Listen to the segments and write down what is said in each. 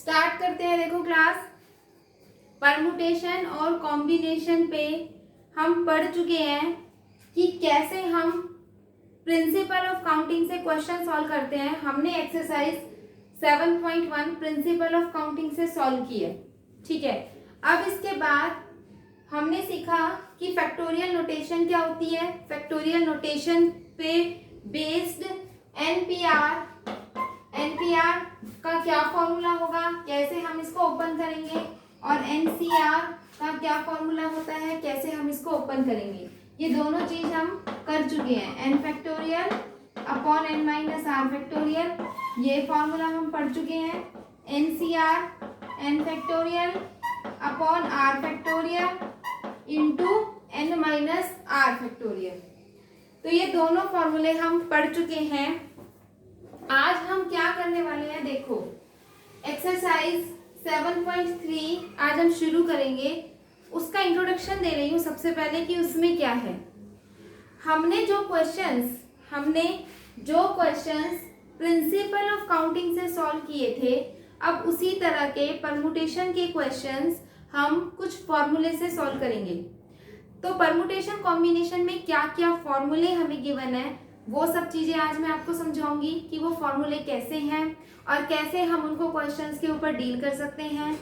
Start करते हैं। देखो क्लास, परमुटेशन और कॉम्बिनेशन पे हम पढ़ चुके हैं कि कैसे हम प्रिंसिपल ऑफ काउंटिंग से क्वेश्चन सॉल्व करते हैं। हमने एक्सरसाइज 7.1 प्रिंसिपल ऑफ काउंटिंग से सॉल्व की है, ठीक है। अब इसके बाद हमने सीखा कि फैक्टोरियल नोटेशन क्या होती है। फैक्टोरियल नोटेशन पे बेस्ड एनपीआर का क्या फॉर्मूला होगा, कैसे हम इसको ओपन करेंगे, और एनसीआर का क्या फॉर्मूला होता है, कैसे हम इसको ओपन करेंगे। ये दोनों चीज हम कर चुके हैं। N factorial upon N minus R factorial, ये फॉर्मूला हम पढ़ चुके हैं। NCR N factorial upon R factorial into N minus R factorial. तो ये दोनों फॉर्मूले हम पढ़ चुके हैं। आज हम क्या करने वाले हैं, देखो एक्सरसाइज 7.3 आज हम शुरू करेंगे। उसका इंट्रोडक्शन दे रही हूँ सबसे पहले कि उसमें क्या है। हमने जो क्वेश्चंस प्रिंसिपल ऑफ काउंटिंग से सॉल्व किए थे, अब उसी तरह के परमुटेशन के क्वेश्चंस हम कुछ फॉर्मूले से सॉल्व करेंगे। तो परमुटेशन कॉम्बिनेशन में क्या क्या फॉर्मूले हमें गिवन है, वो सब चीजें आज मैं आपको समझाऊंगी कि वो फॉर्मूले कैसे हैं और कैसे हम उनको क्वेश्चंस के ऊपर डील कर सकते हैं।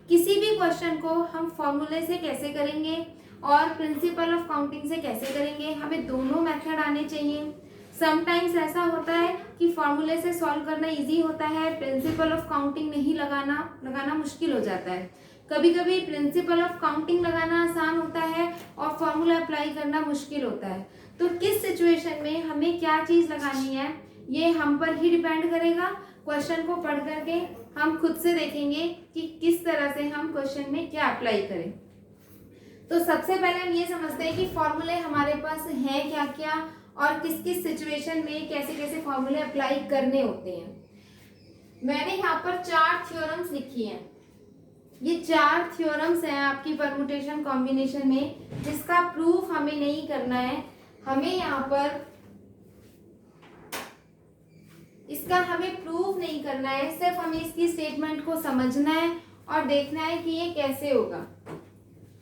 किसी भी क्वेश्चन को हम फॉर्मूले से कैसे करेंगे और प्रिंसिपल ऑफ काउंटिंग से कैसे करेंगे, हमें दोनों मेथड आने चाहिए। समटाइम्स ऐसा होता है कि फॉर्मूले से सॉल्व करना इजी होता है, प्रिंसिपल ऑफ काउंटिंग नहीं लगाना मुश्किल हो जाता है। कभी कभी प्रिंसिपल ऑफ काउंटिंग लगाना आसान होता है और फॉर्मूला अप्लाई करना मुश्किल होता है। तो किस सिचुएशन में हमें क्या चीज लगानी है, ये हम पर ही डिपेंड करेगा। क्वेश्चन को पढ़ करके हम खुद से देखेंगे कि किस तरह से हम क्वेश्चन में क्या अप्लाई करें। तो सबसे पहले हम ये समझते हैं कि फॉर्मूले हमारे पास हैं क्या क्या और किस किस सिचुएशन में कैसे कैसे फॉर्मूले अप्लाई करने होते हैं। मैंने यहाँ पर 4 थ्योरम्स लिखी हैं। ये 4 थ्योरम्स हैं आपकी परमुटेशन कॉम्बिनेशन में, जिसका प्रूफ हमें नहीं करना है। हमें यहाँ पर इसका हमें प्रूफ नहीं करना है, सिर्फ हमें इसकी स्टेटमेंट को समझना है और देखना है कि ये कैसे होगा,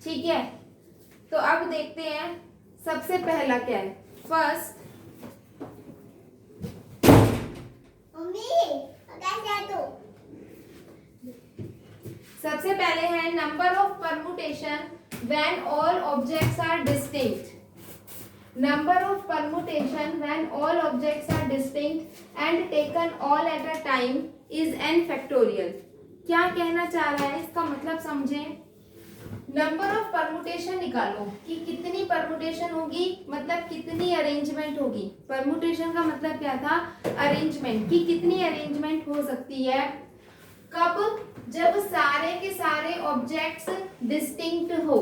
ठीक है। तो अब देखते हैं सबसे पहला क्या है। फर्स्ट सबसे पहले है number of permutation when all objects are distinct. Number of permutation when all objects are distinct and taken all at a time is n factorial. क्या कहना चाह रहा है, इसका मतलब समझें। नंबर ऑफ परमुटेशन निकालो कि कितनी परमुटेशन होगी, मतलब कितनी अरेंजमेंट होगी। परमुटेशन का मतलब क्या था, अरेंजमेंट, कि कितनी अरेंजमेंट हो सकती है। कब, जब सारे के सारे ऑब्जेक्ट्स डिस्टिंक्ट हो।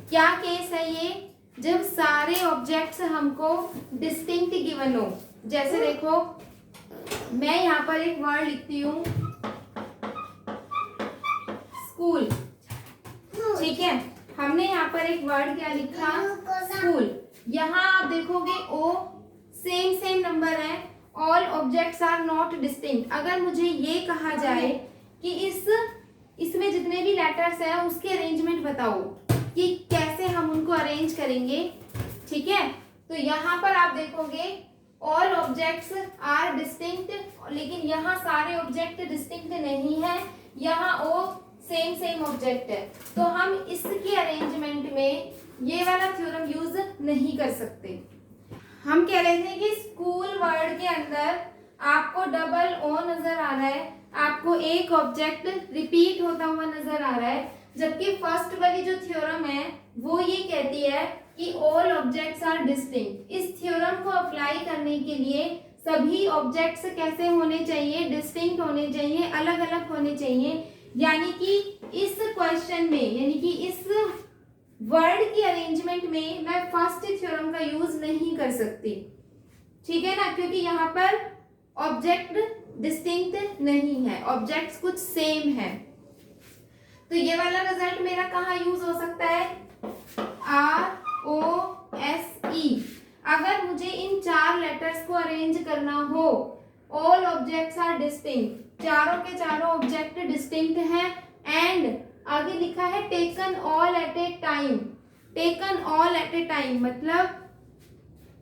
क्या केस है ये, जब सारे ऑब्जेक्ट्स हमको डिस्टिंक्ट गिवन हो। जैसे देखो मैं यहाँ पर एक वर्ड लिखती हूँ स्कूल, ठीक है। हमने यहाँ पर एक वर्ड क्या लिखा, स्कूल। यहाँ आप देखोगे ओ सेम नंबर है, all objects are not distinct. अगर मुझे ये कहा जाए कि इसमें जितने भी लेटर्स हैं उसके अरेंजमेंट बताओ कि कैसे हम उनको अरेंज करेंगे, ठीक है। तो यहाँ पर आप देखोगे ऑल ऑब्जेक्ट्स आर डिस्टिंक्ट, लेकिन यहाँ सारे ऑब्जेक्ट डिस्टिंक्ट नहीं है, यहाँ ओ सेम ऑब्जेक्ट है। तो हम इसके अरेंजमेंट में ये वाला थ्योरम यूज नहीं कर सकते। हम कह रहे थे कि स्कूल वर्ड के अंदर आपको डबल ओ नजर आ रहा है, आपको एक ऑब्जेक्ट रिपीट होता हुआ नजर आ रहा है, जबकि फर्स्ट वाली जो थ्योरम है वो ये कहती है कि ऑल ऑब्जेक्ट्स आर डिस्टिंक्ट। इस थ्योरम को अप्लाई करने के लिए सभी ऑब्जेक्ट्स कैसे होने चाहिए, डिस्टिंक्ट होने चाहिए, अलग अलग होने चाहिए। यानी कि इस क्वेश्चन में, यानी कि इस वर्ड की अरेंजमेंट में मैं फर्स्ट थ्योरम का यूज नहीं कर सकती, ठीक है ना, क्योंकि यहाँ पर ऑब्जेक्ट डिस्टिंक्ट नहीं है, ऑब्जेक्ट्स कुछ सेम है। तो ये वाला रिजल्ट मेरा कहाँ यूज हो सकता है, ROSE। अगर मुझे इन 4 लेटर्स को अरेंज करना हो ऑल ऑब्जेक्ट्स आर डिस्टिंक्ट, चारों के चारों ऑब्जेक्ट डिस्टिंक्ट हैं। एंड आगे लिखा है taken all at a time, taken all at a time मतलब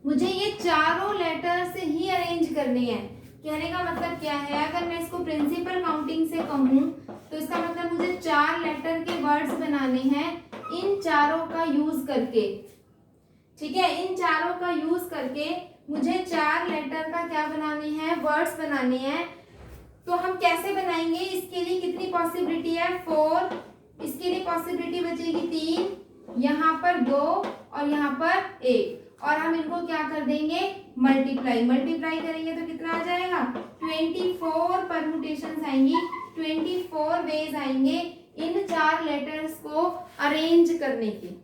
मुझे ये चारों लेटर्स ही अरेंज करने हैं। कहने का मतलब क्या है, अगर मैं इसको प्रिंसिपल काउंटिंग से कहूँ तो इसका मतलब मुझे 4 लेटर के वर्ड्स बनाने हैं इन चारों का यूज करके। ठीक है, इन चारों का यूज करके मुझे 4 लेटर का क्या बनाने हैं, वर्ड्स बनाने हैं। तो हम कैसे बनाएंगे, इसके लिए कितनी पॉसिबिलिटी है, 4, इसके लिए पॉसिबिलिटी बचेगी 3, यहाँ पर 2 और यहाँ पर 1, और हम इनको क्या कर देंगे, मल्टीप्लाई। मल्टीप्लाई करेंगे तो कितना आ जाएगा, 24 परमुटेशंस आएंगी, 24 वेज आएंगे इन 4 लेटर्स को अरेंज करने की।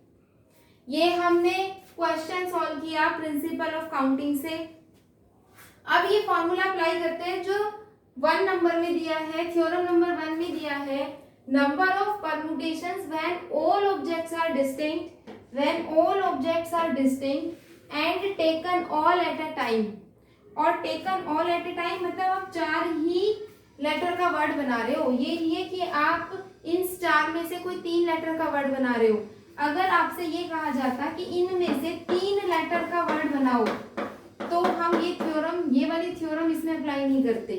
ये हमने क्वेश्चन सॉल्व किया प्रिंसिपल ऑफ काउंटिंग से। अब ये फॉर्मूला अप्लाई करते हैं जो 1 नंबर में दिया है, थ्योरम नंबर 1 में दिया है, number of permutations when all objects are distinct, when all objects are distinct and taken all at a time. और taken all at a time मतलब आप 4 ही लेटर का वर्ड बना रहे हो। ये नहीं है कि आप इन 4 में से कोई 3 लेटर का वर्ड बना रहे हो। अगर आपसे ये कहा जाता कि इनमें से 3 लेटर का वर्ड बनाओ तो हम ये थ्योरम, ये वाली थ्योरम इसमें अप्लाई नहीं करते।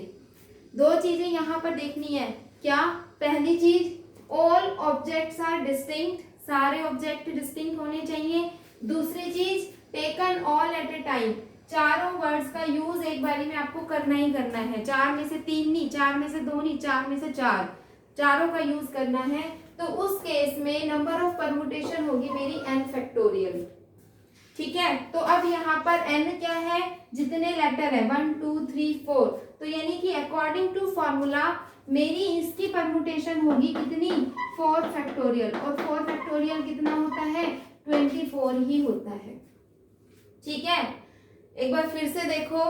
2 चीजें यहाँ पर देखनी है। क्या, पहली चीज ऑल ऑब्जेक्ट्स आर डिस्टिंक्ट, सारे ऑब्जेक्ट डिस्टिंक्ट होने चाहिए। दूसरी चीज taken all at a time, चारों वर्ड्स का यूज एक बारी में आपको करना ही करना है। 4 में से 3 नहीं, 4 में से 2 नहीं, 4 में से 4, चारों का यूज करना है। तो उस केस में नंबर ऑफ परमुटेशन होगी मेरी n फैक्टोरियल। ठीक है, तो अब यहाँ पर n क्या है, जितने लेटर है 1 2 3 4, तो यानी कि अकॉर्डिंग टू फॉर्मूला मेरी इसकी परमुटेशन होगी कितनी, 4 फैक्टोरियल। और 4 फैक्टोरियल कितना होता है, 24 ही होता है। ठीक है, एक बार फिर से देखो,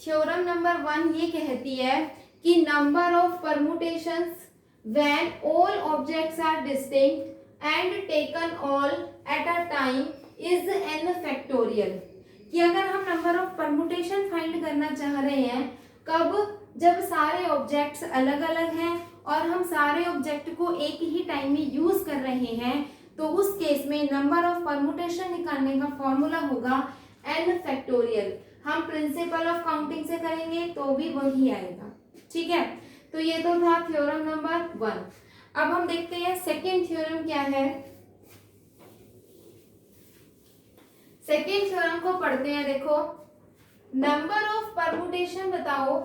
थ्योरम नंबर 1 ये कहती है कि number of permutations when all objects are distinct and taken all at a time is n factorial. कि अगर हम नंबर ऑफ परमुटेशन फाइंड करना चाह रहे हैं, कब, जब सारे ऑब्जेक्ट्स अलग अलग हैं और हम सारे ऑब्जेक्ट को एक ही टाइम में यूज कर रहे हैं, तो उस केस में नंबर ऑफ परमुटेशन निकालने का फॉर्मूला होगा n फैक्टोरियल। हम प्रिंसिपल ऑफ काउंटिंग से करेंगे तो भी वही आएगा। ठीक है, तो ये तो था थ्योरम नंबर 1। अब हम देखते हैं सेकेंड थ्योरम क्या है। सेकेंड थ्योरम को पढ़ते हैं। देखो, नंबर ऑफ परमुटेशन बताओ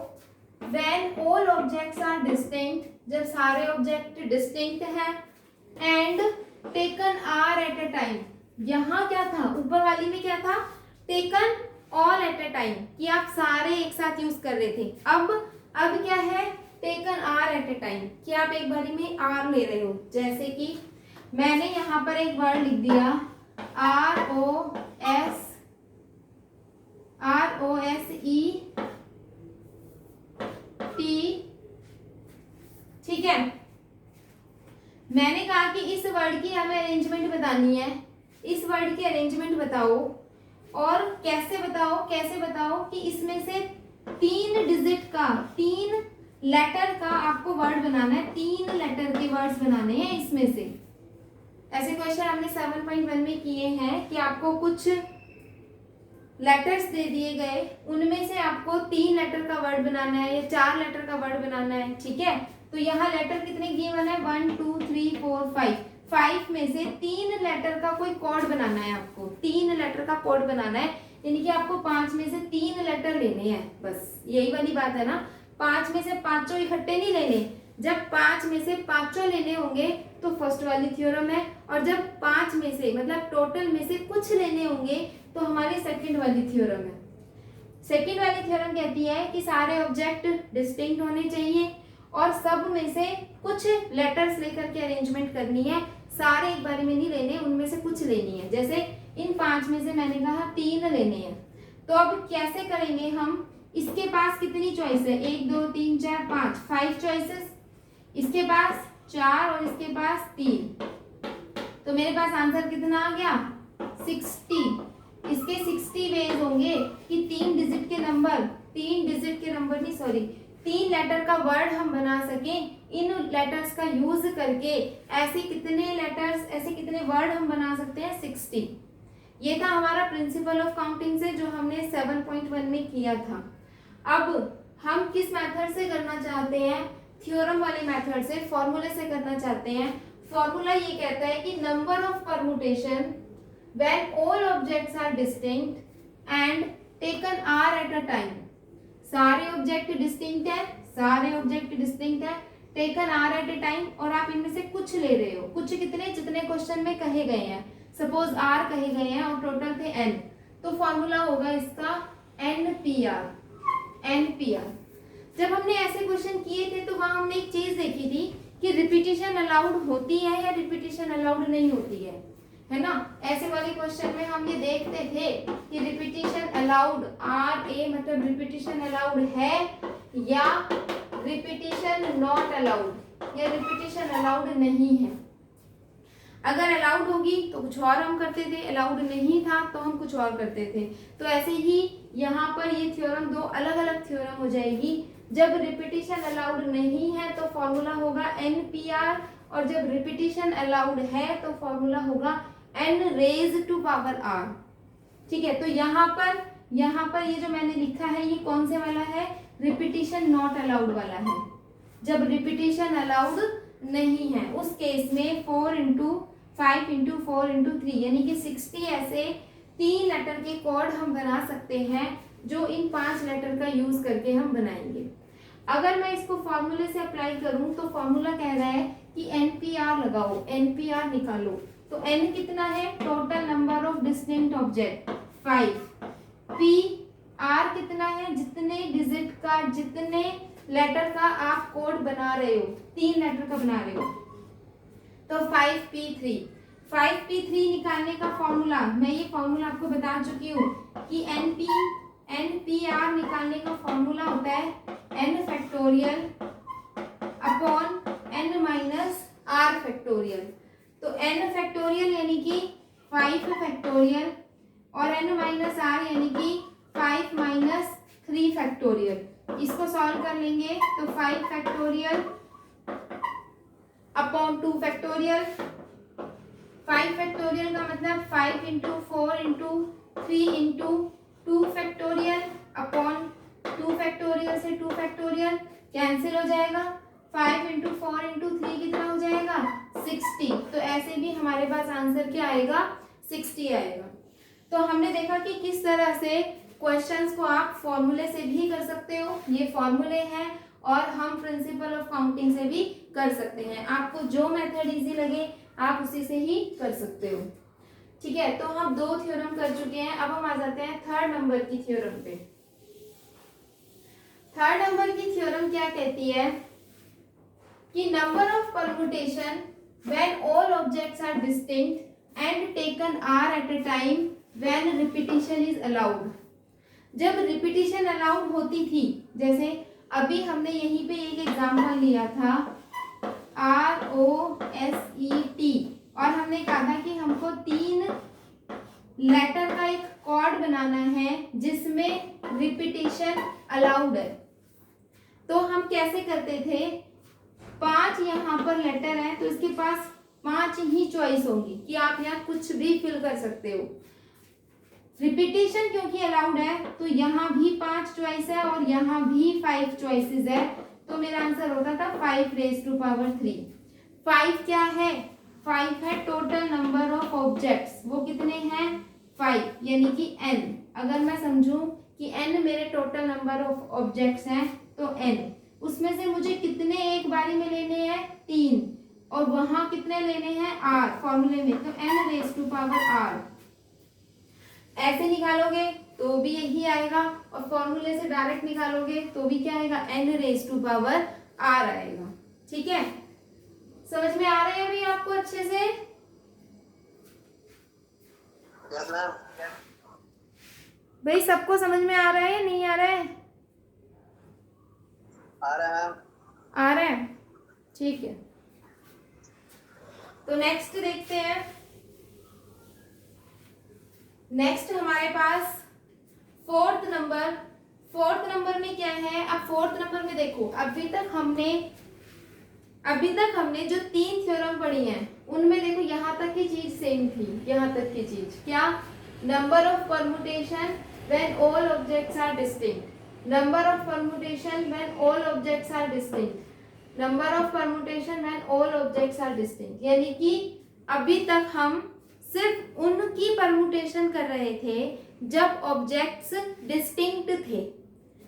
when all objects are distinct, जब सारे ऑब्जेक्ट डिस्टिंक्ट हैं, and taken R at a time. यहाँ क्या था, ऊपर वाली में क्या था, taken all at a time, कि आप सारे एक साथ यूज कर रहे थे। अब क्या है, taken R at a time, कि आप एक बारी में आर ले रहे हो। जैसे कि मैंने यहाँ पर एक वर्ड लिख दिया ROSET। ठीक है, मैंने कहा कि इस वर्ड की हमें अरेंजमेंट बतानी है। इस वर्ड की अरेंजमेंट बताओ, और कैसे बताओ कि इसमें से 3 डिजिट का, 3 लेटर का आपको वर्ड बनाना है। 3 लेटर के वर्ड्स बनाने हैं इसमें से। ऐसे क्वेश्चन हमने 7.1 में किए हैं कि आपको कुछ लेटर्स दे दिए गए, उनमें से आपको 3 लेटर का वर्ड बनाना है या 4 लेटर का वर्ड बनाना है। ठीक है, तो यहाँ लेटर कितने गिवन है, 1 2 3 4 5। 5 में से 3 लेटर का कोई कोड बनाना है आपको, 3 लेटर का कोड बनाना है, यानी कि आपको 5 में से 3 लेटर लेने हैं। बस यही वाली बात है ना, 5 में से 5 इकट्ठे नहीं लेने। जब 5 में से 5 लेने होंगे तो फर्स्ट वाली थ्योरम है, और जब 5 में से मतलब टोटल में से कुछ लेने होंगे तो हमारी सेकंड वाली थ्योरम है। सेकंड वाली थ्योरम कहती है कि सारे ऑब्जेक्ट डिस्टिंक्ट होने चाहिए और सब में से कुछ लेटर्स लेकर के अरेंजमेंट करनी है। सारे एक बारी में नहीं लेने, उनमें से कुछ लेनी है। जैसे इन 5 में से मैंने कहा 3 लेने हैं, तो अब कैसे करेंगे हम, इसके पास कितनी चॉइस है, 1 2 3 4 5 चॉइसेस, इसके पास 4 और इसके पास 3, तो मेरे पास आंसर कितना आ गया, 60। इसके 60 वेज होंगे कि 3 डिजिट के नंबर 3 डिजिट के नंबर नहीं, सॉरी, 3 लेटर का वर्ड हम बना सकें, इन लेटर्स का यूज करके ऐसे कितने लेटर्स, ऐसे कितने वर्ड हम बना सकते हैं, 60। ये था हमारा प्रिंसिपल ऑफ काउंटिंग से जो हमने 7.1 में किया था। अब हम किस मेथड से करना चाहते हैं, थ्योरम वाले मेथड से, फॉर्मूले से करना चाहते हैं। फॉर्मूला ये कहता है कि number of permutation when all objects are distinct and taken R at a time. सारे ऑब्जेक्ट डिस्टिंक्ट है, सारे ऑब्जेक्ट डिस्टिंक्ट है, taken R at a time, और आप इनमें से कुछ ले रहे हो, कुछ कितने, जितने क्वेश्चन में कहे गए हैं, सपोज आर कहे गए हैं और टोटल थे n, तो फॉर्मूला होगा इसका NPR। NPR जब हमने ऐसे क्वेश्चन किए थे तो वहां हमने एक चीज देखी थी कि रिपीटिशन अलाउड होती है या रिपीटिशन अलाउड नहीं होती है ना। ऐसे वाले क्वेश्चन में हम ये देखते थे कि रिपीटिशन अलाउड, RA मतलब रिपीटिशन अलाउड है या रिपीटिशन नॉट अलाउड, या रिपीटिशन अलाउड नहीं है। अगर अलाउड होगी तो कुछ और हम करते थे, अलाउड नहीं था तो हम कुछ और करते थे। तो ऐसे ही यहाँ पर ये थ्योरम दो अलग अलग थ्योरम हो जाएगी। जब रिपीटिशन अलाउड नहीं है तो फॉर्मूला होगा NPR, और जब रिपीटिशन अलाउड है तो फॉर्मूला होगा n raise to power r। ठीक है, तो यहाँ पर ये जो मैंने लिखा है ये कौन से वाला है, रिपीटिशन नॉट अलाउड वाला है। जब रिपीटिशन अलाउड नहीं है उस केस में 4 इंटू 5 इंटू 4 इंटू 3 यानी कि 60 ऐसे 3 लेटर के कोड हम बना सकते हैं जो इन 5 लेटर का यूज करके हम बनाएंगे। अगर मैं इसको फॉर्मूले से अप्लाई करूं तो फॉर्मूला कह रहा है कि NPR लगाओ, NPR निकालो। तो n कितना है, total number of distinct object 5, PR कितना है, जितने डिजिट का, जितने लेटर का आप कोड बना रहे हो, 3 लेटर का बना रहे हो, तो 5P3। 5P3 निकालने का फॉर्मूला, मैं ये फॉर्मूला आपको बता चुकी हूँ कि NPR निकालने का फॉर्मूला होता है n factorial upon n minus r factorial. तो n फैक्टोरियल यानी कि 5 फैक्टोरियल और n माइनस r यानी कि 5 माइनस 3 फैक्टोरियल। इसको सॉल्व कर लेंगे तो 5 फैक्टोरियल अपॉन 2 फैक्टोरियल। 5 फैक्टोरियल का मतलब 5 into 4 into 3 into 2 factorial upon 2 factorial से 2 फैक्टोरियल कैंसिल हो जाएगा। 5 इंटू 4 इंटू 3 कितना हो जाएगा, 60। तो ऐसे भी हमारे पास आंसर क्या आएगा, 60 आएगा। तो हमने देखा कि किस तरह से क्वेश्चंस को आप फॉर्मूले से भी कर सकते हो, ये फॉर्मूले हैं, और हम प्रिंसिपल ऑफ काउंटिंग से भी कर सकते हैं। आपको जो मेथड इजी लगे आप उसी से ही कर सकते हो। ठीक है, तो हम 2 थ्योरम कर चुके हैं। अब हम आ जाते हैं 3rd नंबर की थ्योरम पे। 3rd नंबर की थ्योरम क्या कहती है कि number of permutation when all objects are distinct and taken R at a time when repetition is allowed. जब रिपीटिशन अलाउड होती थी, जैसे अभी हमने यहीं पे एक एग्जांपल लिया था ROSET, और हमने कहा था कि हमको 3 लेटर का एक कोड बनाना है जिसमें रिपीटिशन अलाउड है। तो हम कैसे करते थे, 5 यहाँ पर लेटर है तो इसके पास 5 ही चॉइस होंगी कि आप यहाँ कुछ भी फिल कर सकते हो। रिपीटिशन क्योंकि अलाउड है तो यहाँ भी 5 चॉइस है और यहाँ भी 5 चॉइसेस है, तो मेरा आंसर होता था 5 रेज टू पावर 3। 5 क्या है, 5 है टोटल नंबर ऑफ ऑब्जेक्ट्स, वो कितने हैं 5, यानी कि n। अगर मैं समझूं कि n मेरे टोटल नंबर ऑफ ऑब्जेक्ट्स हैं तो n, उसमें से मुझे कितने एक बारी में लेने हैं 3, और वहां कितने लेने हैं r फॉर्मूले में, तो n raise to power r। ऐसे निकालोगे तो भी यही आएगा, और फॉर्मूले से डायरेक्ट निकालोगे तो भी क्या आएगा, n raise to power r आएगा। ठीक है, समझ में आ रहे हैं अभी आपको अच्छे से? भाई सबको समझ में आ रहा है, नहीं आ रहा है? आ रहा है। आ रहा है, ठीक है। तो नेक्स्ट देखते हैं। नेक्स्ट हमारे पास 4th फोर्थ नंबर में क्या है, अब फोर्थ नंबर में देखो, अभी तक हमने जो 3 थ्योरम पढ़ी हैं उनमें देखो यहाँ तक की चीज सेम थी, यहाँ तक की चीज क्या, number of permutation when all objects are distinct, number of permutation when all objects are distinct, number of permutation when all objects are distinct. यानी कि अभी तक हम सिर्फ उनकी परमुटेशन कर रहे थे जब ऑब्जेक्ट्स डिस्टिंक्ट थे,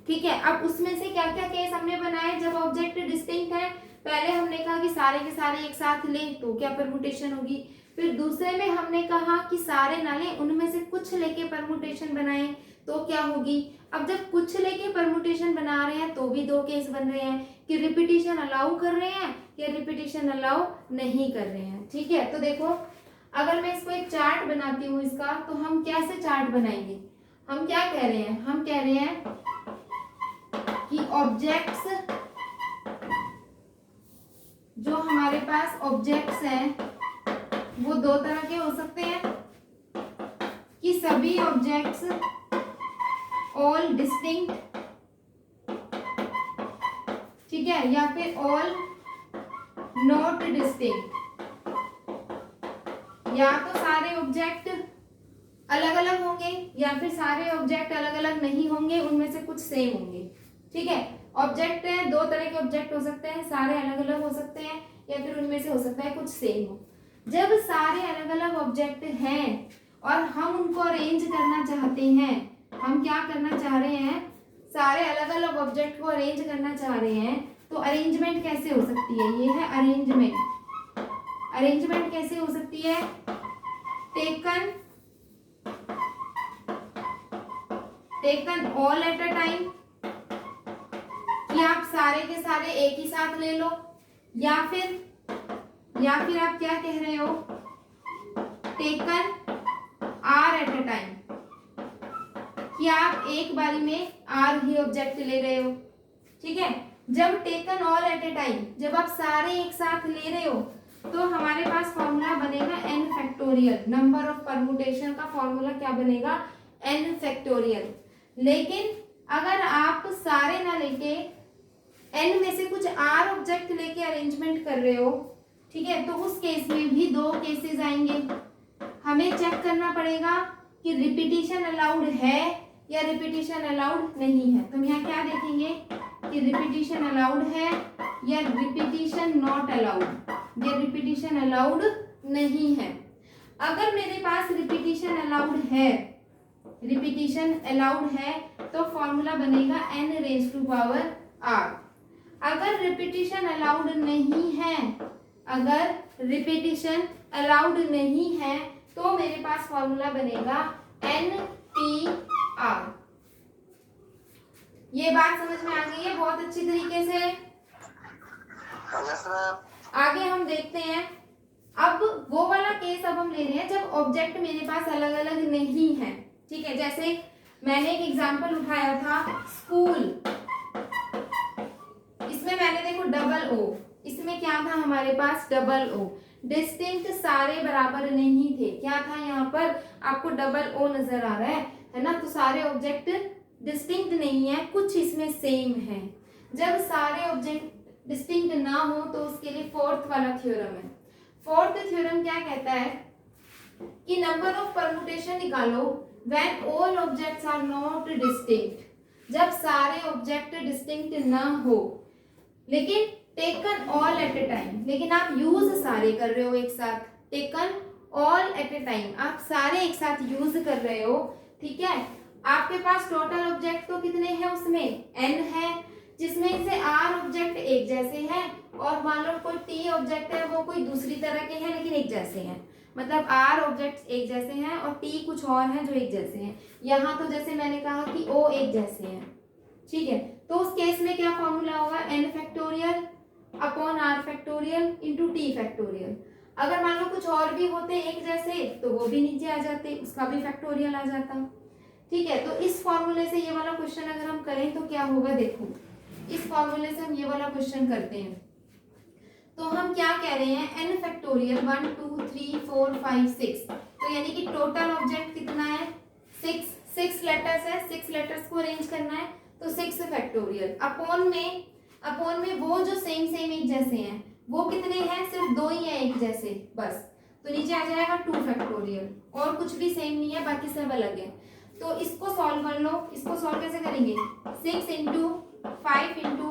ठीक है। अब उसमें से क्या क्या केस हमने बनाए जब ऑब्जेक्ट डिस्टिंक्ट है, पहले हमने कहा कि सारे के सारे एक साथ ले तो क्या परमुटेशन होगी, फिर दूसरे में हमने कहा कि सारे ना ले, उनमें से कुछ लेके परमुटेशन बनाए तो क्या होगी। अब जब कुछ लेके परमुटेशन बना रहे हैं तो भी 2 केस बन रहे हैं कि रिपीटिशन अलाउ कर रहे हैं या रिपीटिशन अलाउ नहीं कर रहे हैं, ठीक है। तो देखो अगर मैं इसको एक चार्ट बनाती हूँ इसका, तो हम कैसे चार्ट बनाएंगे, हम क्या कह रहे हैं, हम कह रहे हैं कि ऑब्जेक्ट्स, जो हमारे पास ऑब्जेक्ट्स हैं वो 2 तरह के हो सकते हैं कि सभी ऑब्जेक्ट्स ऑल डिस्टिंक्ट, ठीक है, या फिर ऑल नॉट डिस्टिंक्ट, या तो सारे ऑब्जेक्ट अलग अलग होंगे या फिर सारे ऑब्जेक्ट अलग अलग नहीं होंगे, उनमें से कुछ सेम होंगे, ठीक है। ऑब्जेक्ट है, 2 तरह के ऑब्जेक्ट हो सकते हैं, सारे अलग अलग हो सकते हैं या फिर उनमें से हो सकता है कुछ सेम हो। जब सारे अलग अलग ऑब्जेक्ट हैं और हम उनको अरेंज करना चाहते हैं, हम क्या करना चाह रहे हैं, सारे अलग अलग ऑब्जेक्ट को अरेंज करना चाह रहे हैं, तो अरेंजमेंट कैसे हो सकती है, ये है अरेंजमेंट। अरेंजमेंट कैसे हो सकती है, taken all at a time, कि आप सारे के सारे एक ही साथ ले लो, या फिर आप क्या कह रहे हो, taken R at a time, कि आप एक बारी में आर ही ऑब्जेक्ट ले रहे हो, ठीक है। जब taken all at a time, जब आप सारे एक साथ ले रहे हो तो हमारे पास फॉर्मूला बनेगा n factorial, number of permutation का फॉर्मूला क्या बनेगा, n फैक्टोरियल। लेकिन अगर आप सारे ना लेके n में से कुछ r ऑब्जेक्ट लेके अरेंजमेंट कर रहे हो, ठीक है, तो उस केस में भी 2 केसेस आएंगे। हमें चेक करना पड़ेगा कि रिपीटिशन अलाउड है या रिपीटिशन अलाउड नहीं है। तो हम यहाँ क्या देखेंगे कि रिपीटिशन अलाउड है या रिपीटिशन नॉट अलाउड, या रिपीटिशन अलाउड नहीं है। अगर मेरे पास रिपीटिशन अलाउड है तो फॉर्मूला बनेगा n raise to power r। अगर रिपीटिशन अलाउड नहीं है तो मेरे पास फॉर्मूला बनेगा NPR। ये बात समझ में आ गई है बहुत अच्छी तरीके से। आगे हम देखते हैं, अब वो वाला केस अब हम ले रहे हैं जब ऑब्जेक्ट मेरे पास अलग अलग नहीं है, ठीक है। जैसे मैंने एक एग्जांपल उठाया था स्कूल, इसमें मैंने देखो डबल ओ, इसमें क्या था हमारे पास डबल ओ, डिस्टिंक्ट सारे बराबर नहीं थे, क्या था यहाँ पर आपको डबल ओ नजर आ रहा है ना। तो सारे ऑब्जेक्ट डिस्टिंक्ट नहीं है, कुछ इसमें सेम है। जब सारे ऑब्जेक्ट डिस्टिंक्ट ना हो तो उसके लिए फोर्थ वाला थ्योरम है। फोर्थ थ्योरम क्या कहता है कि नंबर ऑफ परमुटेशन निकालो when all objects are not distinct, जब सारे ऑब्जेक्ट डिस्टिंक्ट ना हो, लेकिन taken all at a time, लेकिन आप यूज सारे कर रहे हो एक साथ, taken all at a time, आप सारे एक साथ यूज कर रहे हो, ठीक है। आपके पास टोटल ऑब्जेक्ट तो कितने हैं, उसमें n है, जिसमें से r ऑब्जेक्ट एक जैसे हैं और मान लो कोई t ऑब्जेक्ट है वो कोई दूसरी तरह के हैं लेकिन एक जैसे हैं, मतलब r ऑब्जेक्ट्स एक जैसे हैं और t कुछ और हैं जो एक जैसे हैं। यहाँ तो जैसे मैंने कहा कि o एक जैसे हैं, ठीक है। तो उस केस में क्या फॉर्मूला होगा, n factorial upon r factorial into t factorial. अगर मान लो कुछ और भी होते एक जैसे तो वो भी नीचे आ जाते, उसका भी फैक्टोरियल आ जाता, ठीक है। तो इस फॉर्मूले से ये वाला क्वेश्चन अगर हम करें तो क्या होगा, देखो इस फॉर्मूले से हम ये वाला क्वेश्चन करते हैं तो हम क्या कह रहे हैं, n फैक्टोरियल 1 2 3 4 5 6, तो यानी कि टोटल ऑब्जेक्ट कितना है 6 लेटर्स है, 6 लेटर्स को अरेंज करना है, तो 6 फैक्टोरियल। अपॉन में वो जो सेम एक जैसे हैं वो कितने हैं, सिर्फ 2 ही हैं एक जैसे बस, तो नीचे आ जाएगा 2 फैक्टोरियल, और कुछ भी सेम नहीं है, बाकी सब अलग है। तो इसको सॉल्व कर लो। इसको सॉल्व कैसे करेंगे, 6 into 5 into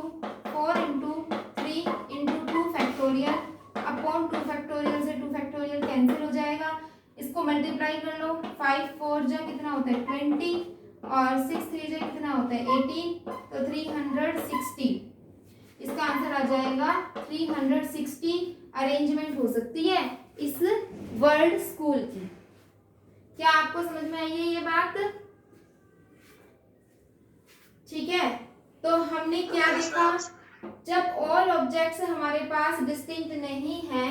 4 into 3 into 2 factorial upon 2 factorial से 2 फैक्टोरियल कैंसिल हो जाएगा। इसको मल्टीप्लाई कर लो, 5 4 जा कितना होता है 20 और 6 3 जा कितना होता है 18, तो 360। इसका आंसर आ जाएगा 360 अरेंजमेंट हो सकती है इस वर्ल्ड स्कूल की। क्या आपको समझ में आई है ये बात? ठीक है, तो हमने क्या देखा, जब ऑल ऑब्जेक्ट्स हमारे पास डिस्टिंक्ट नहीं है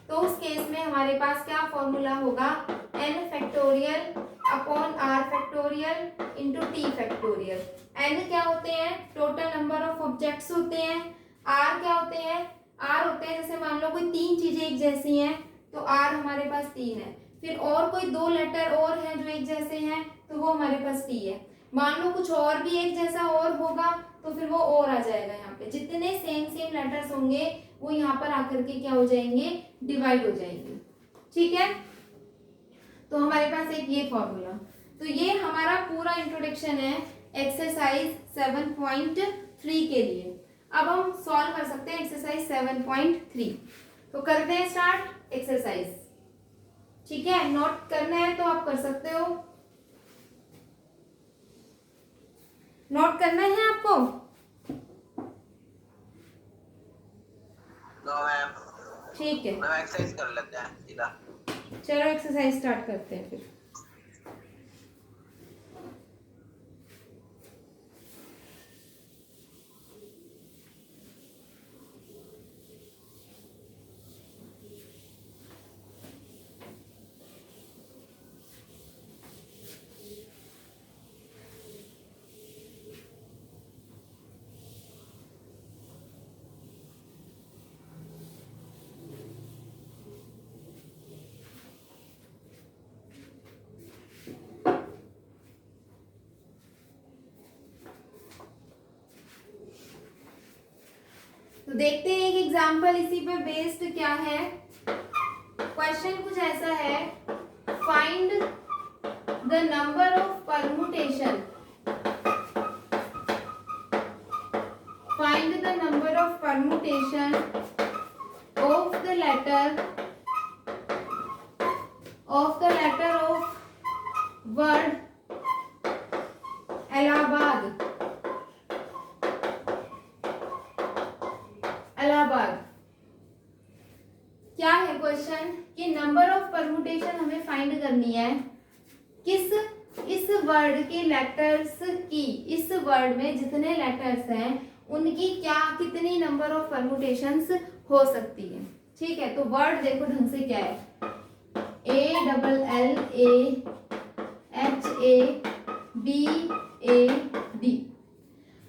तो उस केस में हमारे पास क्या फॉर्मूला होगा, n factorial upon r factorial into t factorial. n क्या होते हैं, टोटल नंबर ऑफ ऑब्जेक्ट्स होते हैं। r क्या होते हैं, r होते हैं जैसे मान लो कोई 3 चीजें एक जैसी हैं तो r हमारे पास 3 है। फिर और कोई 2 लेटर और हैं जो एक जैसे हैं तो वो हमारे पास t है। मान लो कुछ और भी एक जैसा और होगा तो फिर वो और आ जाएगा। यहाँ पे जितने सेम लेटर्स होंगे वो यहाँ पर आकर के क्या हो जाएंगे, डिवाइड हो जाएंगे। ठीक है, तो हमारे पास एक ये फॉर्मूला। तो ये हमारा पूरा इंट्रोडक्शन है एक्सरसाइज 7.3 के लिए। अब हम सॉल्व कर सकते हैं एक्सरसाइज 7.3। तो करते हैं स्टार्ट एक्सरसाइज। ठीक है, नोट करना है तो आप कर सकते हो, नोट करना है आपको। ठीक है, एक्सरसाइज कर लेते हैं सीधा। चलो एक्सरसाइज स्टार्ट करते हैं फिर। तो देखते हैं एक एग्जांपल इसी पे बेस्ड क्या है। क्वेश्चन कुछ ऐसा है, find the number of permutation, find the number of permutation of the letter of word Allahabad. क्या है क्वेश्चन कि नंबर ऑफ परमुटेशन हमें फाइंड करनी है किस, इस वर्ड के लेटर्स की, इस वर्ड में जितने लेटर्स हैं उनकी क्या कितनी नंबर ऑफ परमुटेशंस हो सकती है। ठीक है, तो वर्ड देखो ढंग से क्या है, ALLAHABAD।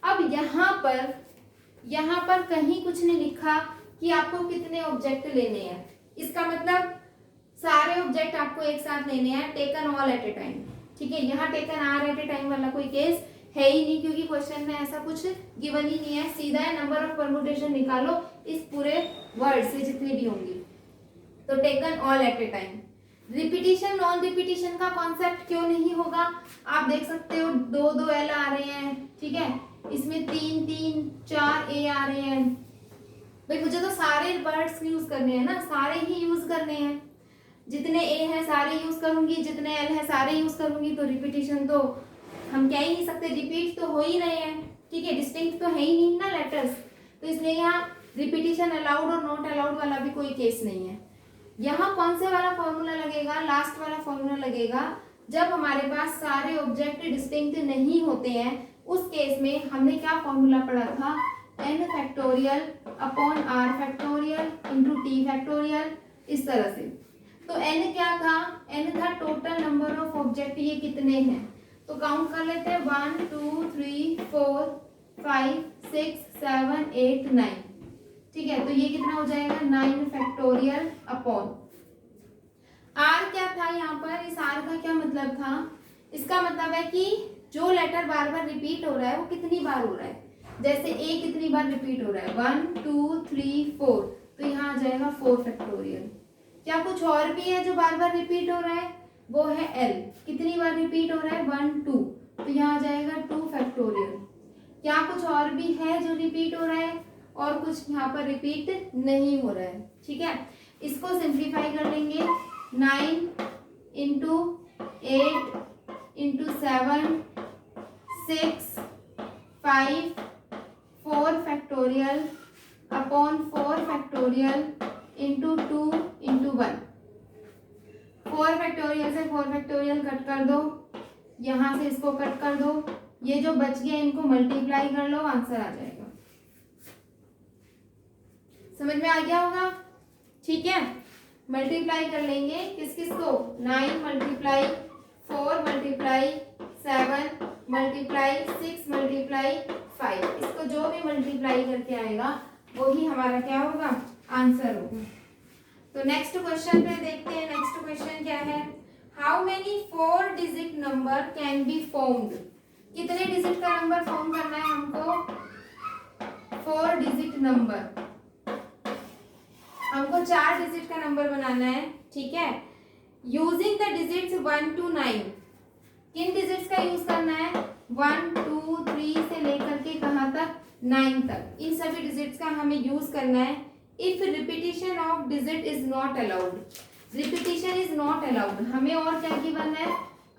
अब यहाँ पर कहीं कुछ नहीं लिखा कि आपको कितने ऑब्जेक्ट लेने हैं। इसका मतलब सारे ऑब्जेक्ट आपको एक साथ लेने हैं, taken all at a time. ठीक है, यहाँ taken R at a time वाला कोई केस है ही नहीं, क्योंकि क्वेश्चन में ऐसा कुछ गिवन ही नहीं है। सीधा है नंबर ऑफ परमुटेशन निकालो इस पूरे वर्ड से जितने भी होंगी, तो taken all at a time. Repetition non repetition का कॉन्सेप्ट क्यों नहीं होगा, आप देख सकते हो 2 एल आ रहे हैं। ठीक है, इसमें 4 ए आ रहे हैं। भाई मुझे तो सारे वर्ड्स यूज करने हैं ना, सारे ही यूज करने हैं। जितने ए हैं सारे यूज करूंगी, जितने एल हैं सारे यूज करूंगी, तो रिपीटिशन तो हम कह ही नहीं सकते, रिपीट तो हो ही रहे हैं। ठीक है, डिस्टिंक्ट तो है ही नहीं ना लेटर्स, तो इसलिए यहाँ रिपीटिशन अलाउड और नॉट अलाउड वाला भी कोई केस नहीं है। यहाँ कौन से वाला फॉर्मूला लगेगा, लास्ट वाला फॉर्मूला लगेगा, जब हमारे पास सारे ऑब्जेक्ट डिस्टिंक्ट नहीं होते हैं। उस केस में हमने क्या फॉर्मूला पढ़ा था, n factorial upon r factorial into t factorial, इस तरह से। तो n क्या था, n था टोटल नंबर ऑफ ऑब्जेक्ट, ये कितने हैं तो काउंट कर लेते हैं 1 2 3 4 5 6 7 8 9। ठीक है, तो ये कितना हो जाएगा 9 फैक्टोरियल अपॉन r क्या था यहाँ पर, इस r का क्या मतलब था, इसका मतलब है कि जो लेटर बार बार रिपीट हो रहा है वो कितनी बार हो रहा है। जैसे ए कितनी बार रिपीट हो रहा है, 1 2 3 4, तो यहाँ आ जाएगा 4 फैक्टोरियल। क्या कुछ और भी है जो बार बार रिपीट हो रहा है, वो है एल, कितनी बार रिपीट हो रहा है, 1 2, तो यहाँ आ जाएगा 2 फैक्टोरियल। क्या कुछ और भी है जो रिपीट हो रहा है, और कुछ यहाँ पर रिपीट नहीं हो रहा है। ठीक है, इसको सिंप्लीफाई कर लेंगे, 9 into 8 into 7 6 5 4 factorial upon 4 factorial into 2 into 1। 4 factorial से 4 फैक्टोरियल कट कर दो, यहाँ से इसको कट कर दो, ये जो बच गया इनको मल्टीप्लाई कर लो, आंसर आ जाएगा। समझ में आ गया होगा। ठीक है, मल्टीप्लाई कर लेंगे किस किस को, 9 मल्टीप्लाई 4 मल्टीप्लाई 7 मल्टीप्लाई 6 मल्टीप्लाई 5, इसको जो भी मल्टीप्लाई करके आएगा वही हमारा क्या होगा, आंसर होगा। तो नेक्स्ट क्वेश्चन पे देखते हैं। नेक्स्ट क्वेश्चन क्या है, how many 4 digit number can be formed. कितने डिजिट का नंबर फॉर्म करना है हमको, 4 डिजिट नंबर, हमको 4 डिजिट का नंबर बनाना है। ठीक है, यूजिंग द डिजिट्स 1 to 9। किन डिजिट्स का यूज करना है, 1 2 3 से लेकर के कहाँ तक, 9 तक, इन सभी डिजिट्स का हमें यूज करना है। If repetition of digit is not allowed, repetition is not allowed, हमें और क्या गिवन है,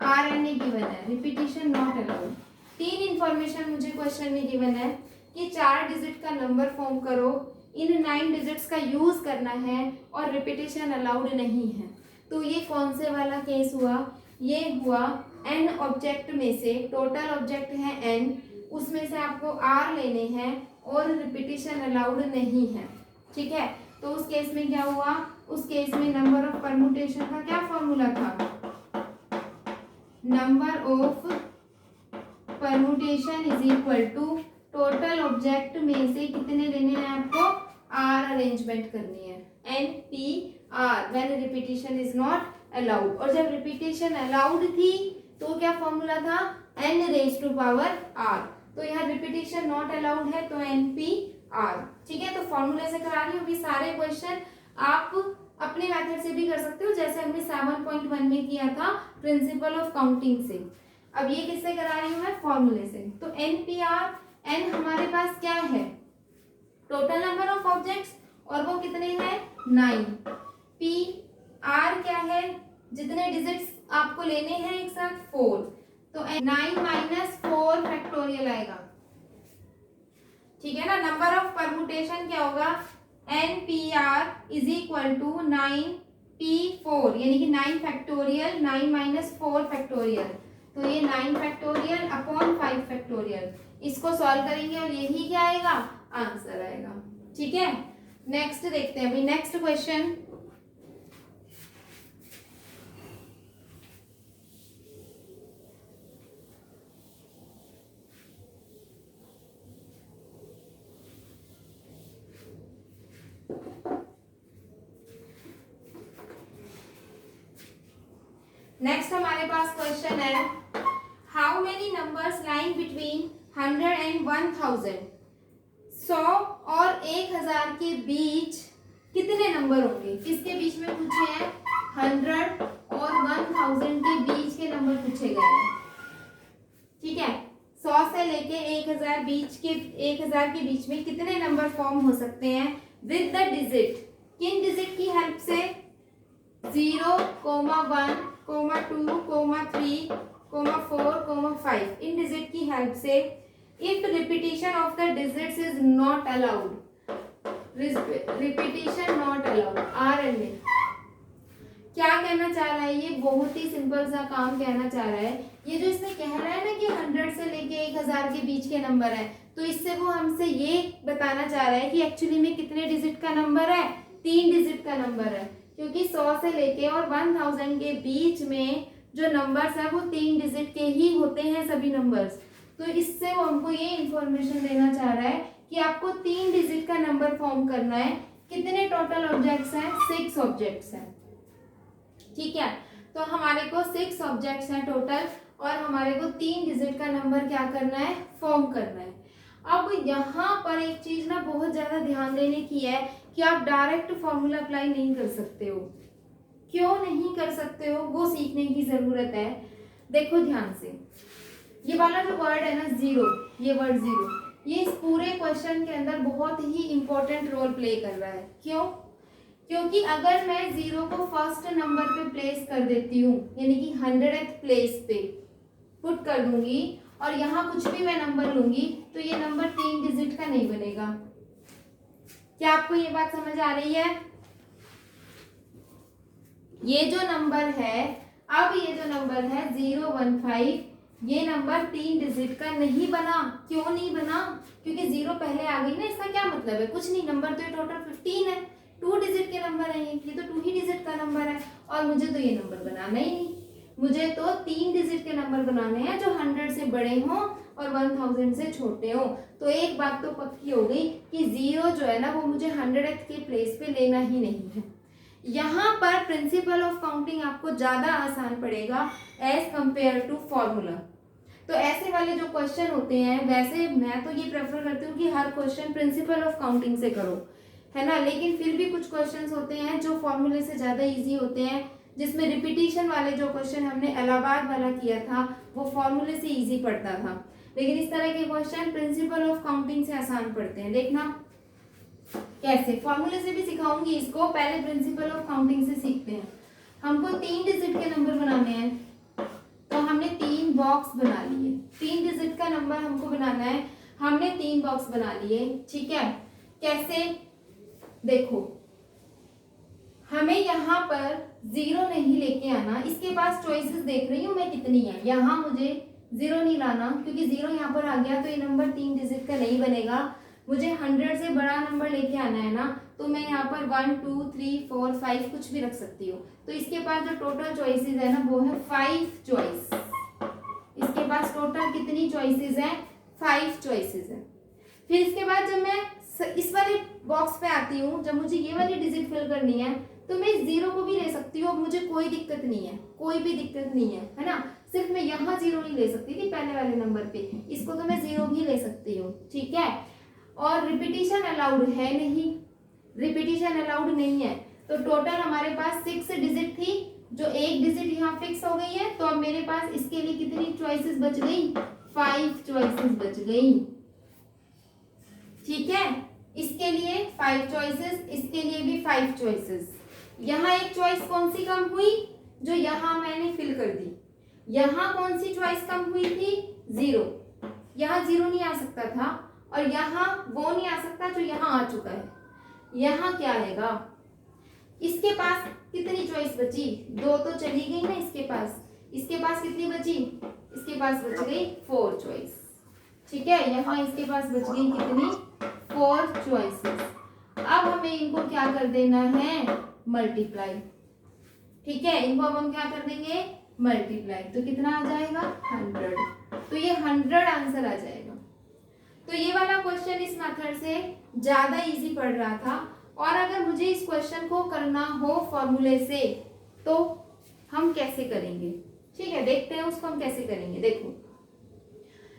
RNA गिवन है, रिपीटिशन नॉट अलाउड। 3 इंफॉर्मेशन मुझे क्वेश्चन में गिवन है कि 4 डिजिट का नंबर फॉर्म करो, इन 9 डिजिट्स का यूज करना है और रिपीटिशन अलाउड नहीं है। तो ये कौन से वाला केस हुआ, ये हुआ n ऑब्जेक्ट में से, टोटल ऑब्जेक्ट है n, उसमें से आपको r लेने हैं और रिपीटिशन अलाउड नहीं है। ठीक है, तो उस केस में क्या हुआ, उस केस में नंबर ऑफ परमुटेशन का क्या फॉर्मूला था, number of permutation is equal to total object में से कितने लेने हैं आपको, r अरेंजमेंट करनी है, NPR, when repetition is not allowed. और जब रिपीटिशन अलाउड थी तो क्या फॉर्मूला था, n raise to power r, तो यहाँ रिपीटिशन नॉट अलाउड है तो NPR। ठीक है, तो फॉर्मूले से करा रही हूँ। अभी सारे क्वेश्चन आप अपने मेथड से भी कर सकते हो, जैसे हमने 7.1 में किया था प्रिंसिपल ऑफ काउंटिंग से। अब ये किससे करा रही हूँ मैं, फॉर्मूले से। तो NPR, n हमारे पास क्या है, टोटल नंबर ऑफ ऑब्जेक्ट्स, और वो कितने हैं, 9। PR क्या है, जितने डिजिट्स आपको लेने हैं एक साथ, 4, तो 9 माइनस 4 फैक्टोरियल आएगा। ठीक है ना, नंबर ऑफ परमुटेशन क्या होगा, NPR is equal to 9P4, यानी कि 9 फैक्टोरियल, 9 माइनस 4 फैक्टोरियल, तो ये 9 फैक्टोरियल अपॉन 5 फैक्टोरियल। इसको सॉल्व करेंगे और यही क्या आएगा, आंसर आएगा। ठीक है, नेक्स्ट देखते हैं अभी नेक्स्ट क्वेश्चन। नेक्स्ट हमारे पास क्वेश्चन है, how many numbers lying between 100 and 1000। 100 और 1000 के बीच कितने नंबर होंगे, किसके बीच में पूछे हैं, 100 और 1000 के बीच के नंबर पूछे गए हैं। ठीक है, 100 से लेके 1000 के बीच में कितने नंबर फॉर्म हो सकते हैं विद द डिजिट, किन डिजिट की हेल्प से, 0, 1, 2, 3, 4, 5, इन डिजिट की हेल्प से। If repetition of the digits is not allowed, repetition not allowed, RNA क्या कहना चाह रहा है, ये बहुत ही सिंपल सा काम कहना चाह रहा है। ये जो इसमें कह रहा है ना कि 100 से लेके 1000 के बीच के नंबर है, तो इससे वो हमसे ये बताना चाह रहा है कि एक्चुअली में कितने डिजिट का नंबर है, 3 डिजिट का नंबर है, क्योंकि 100 से लेके और 1000 के बीच में जो नंबर्स है वो 3 डिजिट के ही होते हैं सभी नंबर्स। तो इससे वो हमको ये इंफॉर्मेशन देना चाह रहा है कि आपको 3 डिजिट का नंबर फॉर्म करना है। कितने टोटल ऑब्जेक्ट्स हैं, 6 ऑब्जेक्ट्स हैं। ठीक है, तो हमारे को 6 ऑब्जेक्ट्स हैं टोटल, और हमारे को 3 डिजिट का नंबर क्या करना है, फॉर्म करना है। अब यहाँ पर एक चीज ना बहुत ज्यादा ध्यान देने की है कि आप डायरेक्ट फॉर्मूला अप्लाई नहीं कर सकते हो। क्यों नहीं कर सकते हो वो सीखने की जरूरत है। देखो ध्यान से, ये वाला जो वर्ड है ना जीरो, ये वर्ड जीरो, ये इस पूरे क्वेश्चन के अंदर बहुत ही इंपॉर्टेंट रोल प्ले कर रहा है। क्यों? क्योंकि अगर मैं जीरो को फर्स्ट नंबर पे प्लेस कर देती हूँ, यानी कि 100th प्लेस पे पुट कर दूंगी और यहाँ कुछ भी मैं नंबर लूंगी, तो ये नंबर 3 डिजिट का नहीं बनेगा। क्या आपको ये बात समझ आ रही है? ये जो नंबर है, अब ये जो नंबर है 015, ये नंबर 3 डिजिट का नहीं बना। क्यों नहीं बना? क्योंकि जीरो पहले आ गई ना। इसका क्या मतलब है? कुछ नहीं, नंबर तो ये टोटल 15 है, 2 डिजिट के नंबर है, ये तो 2 ही डिजिट का नंबर है और मुझे तो ये नंबर बनाना ही नहीं। मुझे तो 3 डिजिट के नंबर बनाने हैं जो 100 से बड़े हों और 1000 से छोटे हों। तो एक बात तो पक्की हो गई कि जीरो जो है ना वो मुझे 100th के प्लेस पे लेना ही नहीं है। यहाँ पर प्रिंसिपल ऑफ काउंटिंग आपको ज्यादा आसान पड़ेगा एज कंपेयर टू फॉर्मूला। तो ऐसे वाले जो क्वेश्चन होते हैं, वैसे मैं तो ये प्रेफर करती हूँ कि हर क्वेश्चन प्रिंसिपल ऑफ काउंटिंग से करो, है ना। लेकिन फिर भी कुछ क्वेश्चंस होते हैं जो फॉर्मूले से ज्यादा इजी होते हैं, जिसमें रिपीटिशन वाले जो क्वेश्चन हमने इलाहाबाद वाला किया था वो फॉर्मूले से इजी पड़ता था, लेकिन इस तरह के क्वेश्चन प्रिंसिपल ऑफ काउंटिंग से आसान पड़ते हैं। देखना कैसे, फॉर्मूले से भी सिखाऊंगी इसको, पहले प्रिंसिपल ऑफ काउंटिंग से सीखते हैं। हमको 3 डिजिट के नंबर बनाने हैं, तो हमने 3 बॉक्स बना लिए। 3 डिजिट का नंबर हमको बनाना है, हमने 3 बॉक्स बना लिए, ठीक है। कैसे? देखो, हमें यहाँ पर जीरो नहीं लेके आना। इसके पास चॉइसेस देख रही हूँ मैं कितनी है, यहाँ मुझे जीरो नहीं लाना, क्योंकि जीरो यहाँ पर आ गया तो ये नंबर 3 डिजिट का नहीं बनेगा। मुझे 100 से बड़ा नंबर लेके आना है ना, तो मैं यहाँ पर 1 2 3 4 5 कुछ भी रख सकती हूँ। तो इसके पास जो टोटल चॉइसेस है ना वो है 5 चॉइस। इसके पास टोटल कितनी चॉइसेस है? 5 चॉइसेस है। फिर इसके बाद जब मैं इस वाले बॉक्स पे आती हूँ, जब मुझे ये वाली डिजिट फिल करनी है, तो मैं जीरो को भी ले सकती हूँ, मुझे कोई दिक्कत नहीं है, कोई भी दिक्कत नहीं है ना। सिर्फ मैं यहाँ जीरो नहीं ले सकती थी पहले वाले नंबर पे, इसको तो मैं जीरो भी ले सकती हूँ, ठीक है। और रिपीटिशन अलाउड है नहीं, रिपीटिशन अलाउड नहीं है। तो टोटल हमारे पास 6 डिजिट थी, जो एक डिजिट यहाँ फिक्स हो गई है, तो अब मेरे पास इसके लिए कितनी चॉइसेस बच गई? 5 चॉइसेस बच गई, ठीक है। इसके लिए 5 चॉइसेस, इसके लिए भी 5 चॉइसेस। यहाँ एक चॉइस कौन सी कम हुई? जो यहाँ मैंने फिल कर दी। यहाँ कौन सी चॉइस कम हुई थी? जीरो। यहाँ जीरो नहीं आ सकता था और यहाँ वो नहीं आ सकता जो यहाँ आ चुका है। यहाँ क्या आएगा? इसके पास कितनी चॉइस बची? 2 तो चली गई ना इसके पास। इसके पास कितनी बची? इसके पास बच गई 4 चॉइस, ठीक है। यहाँ इसके पास बच गई कितनी? 4 चॉइसेस। अब हमें इनको क्या कर देना है? मल्टीप्लाई, ठीक है। इनको अब हम क्या कर देंगे? मल्टीप्लाई। तो कितना आ जाएगा? 100। तो ये 100 आंसर आ जाएगा। तो ये वाला क्वेश्चन इस मेथड से ज्यादा इजी पड़ रहा था। और अगर मुझे इस क्वेश्चन को करना हो फॉर्मूले से, तो हम कैसे करेंगे? ठीक है, देखते हैं उसको हम कैसे करेंगे। देखो,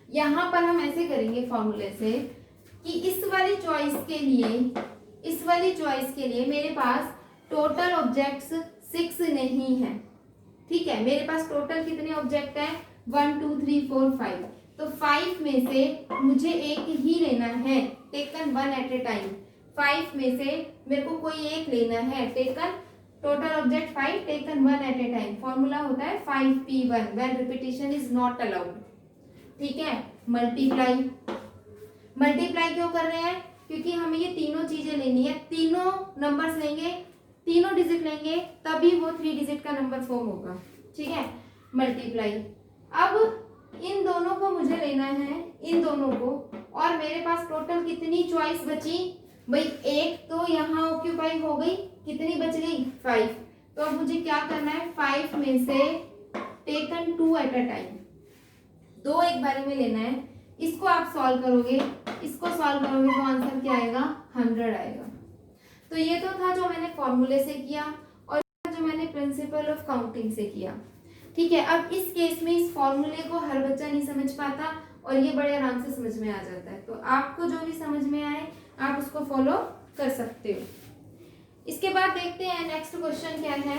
यहाँ पर हम ऐसे करेंगे फॉर्मूले से कि इस वाली चॉइस के लिए मेरे पास टोटल ऑब्जेक्ट्स 6 नहीं है, ठीक है। मेरे पास टोटल कितने ऑब्जेक्ट हैं? 1 2 3 4 5। तो 5 में से मुझे एक ही लेना है, टेकन 1 एट ए टाइम। 5 में से मेरे को कोई एक लेना है, taken total object 5, taken 1 at a time. Formula होता है 5p1 when repetition is not allowed, ठीक है। मल्टीप्लाई क्यों कर रहे हैं? क्योंकि हमें ये तीनों चीजें लेनी है, तीनों नंबर्स लेंगे, तीनों डिजिट लेंगे, तभी वो 3 डिजिट का नंबर फॉर्म होगा, ठीक है। मल्टीप्लाई। अब इन दोनों को मुझे लेना है, इन दोनों को, और मेरे पास टोटल कितनी चॉइस बची? भाई एक तो यहाँ ऑक्यूपाई हो गई, कितनी बच गई? 5। तो अब मुझे क्या करना है? 5 में से टेकन 2 एट अ टाइम, 2 एक बारी में लेना है। इसको आप सॉल्व करोगे, इसको सॉल्व करोगे तो आंसर क्या आएगा? 100 आएगा। तो ये तो था जो मैंने फॉर्मूले से किया और जो मैंने प्रिंसिपल ऑफ काउंटिंग से किया। ठीक है, अब इस केस में इस फॉर्मूले को हर बच्चा नहीं समझ पाता और ये बड़े आराम से समझ में आ जाता है। तो आपको जो भी समझ में आए आप उसको फॉलो कर सकते हो। इसके बाद देखते हैं नेक्स्ट क्वेश्चन क्या है।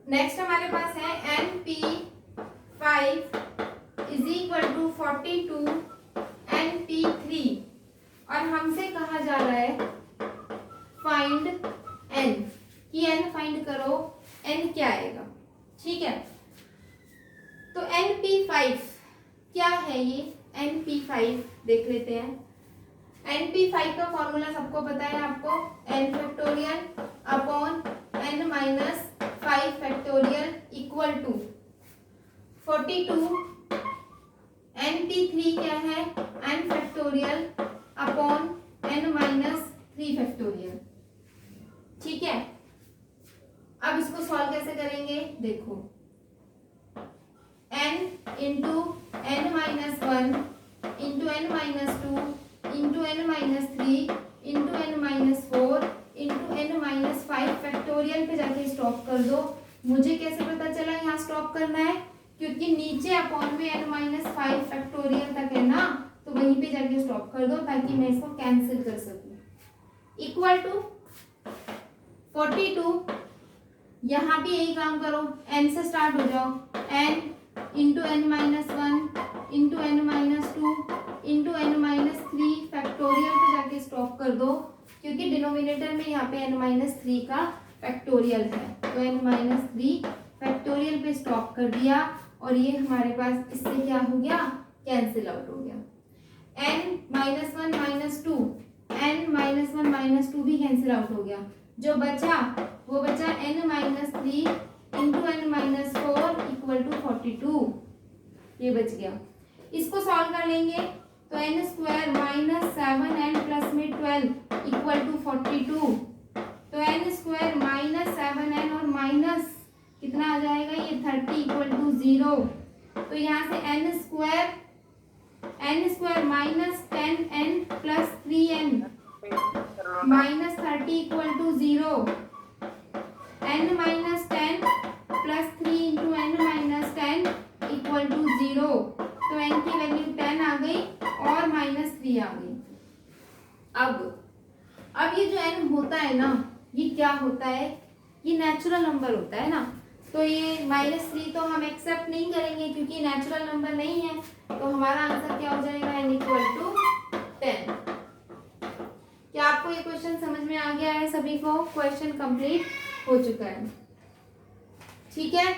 नेक्स्ट हमारे पास है NP5 is equal to 42 NP3 और हमसे कहा जा रहा है फाइंड n, कि n फाइंड करो, n क्या आएगा। ठीक है, तो NP5 क्या है, ये NP5 देख लेते हैं। NP5 का फॉर्मूला सबको पता है आपको, n factorial upon n minus 5 factorial equal to 42। NP3 क्या है, n factorial upon n minus 3 factorial. ठीक है, अब इसको सॉल्व कैसे करेंगे, देखो n into n minus 1 into n minus 2 into n minus 3 into n minus 4 into n minus 5 factorial पे जाके स्टॉप कर दो। मुझे कैसे पता चला यहाँ स्टॉप करना है, क्योंकि नीचे अपॉन में n माइनस 5 फैक्टोरियल तक है ना, तो वहीं पे जाके स्टॉप कर दो ताकि मैं इसको कैंसिल कर सकूं। इक्वल टू 42, यहाँ भी यही काम करो, n से स्टार्ट हो जाओ, n into n minus 1 into n minus 2 into n minus 3 factorial पे जाके स्टॉप कर दो, क्योंकि डिनोमिनेटर में यहाँ पे n माइनस 3 का फैक्टोरियल है, तो n माइनस 3 फैक्टोरियल पे स्टॉप कर दिया और ये हमारे पास इससे क्या हो गया, कैंसिल आउट हो गया। n minus 1 minus 2, n minus 1 minus 2 भी कैंसिल आउट हो गया। जो बचा वो बचा n minus 3 into n minus 4 equal to 42, ये बच गया। इसको सॉल्व कर लेंगे तो n square minus 7n plus में 12 इक्वल टू 42, तो n स्क्वायर माइनस 7n और माइनस कितना आ जाएगा, ये 30 इक्वल टू 0। तो यहाँ से n square minus 10n plus 3n minus 30 equal to 0, n minus 10 plus 3 into n minus 10 equal to 0। तो n की वैल्यू 10 आ गई और माइनस 3 आ गई। अब ये जो n होता है ना, ये क्या होता है, ये नेचुरल नंबर होता है ना, तो ये माइनस 3 तो हम एक्सेप्ट नहीं करेंगे क्योंकि नेचुरल नंबर नहीं है, तो हमारा आंसर क्या हो जाएगा, n इक्वल टू 10। क्या आपको ये क्वेश्चन समझ में आ गया है? सभी को क्वेश्चन कंप्लीट हो चुका है। ठीक है।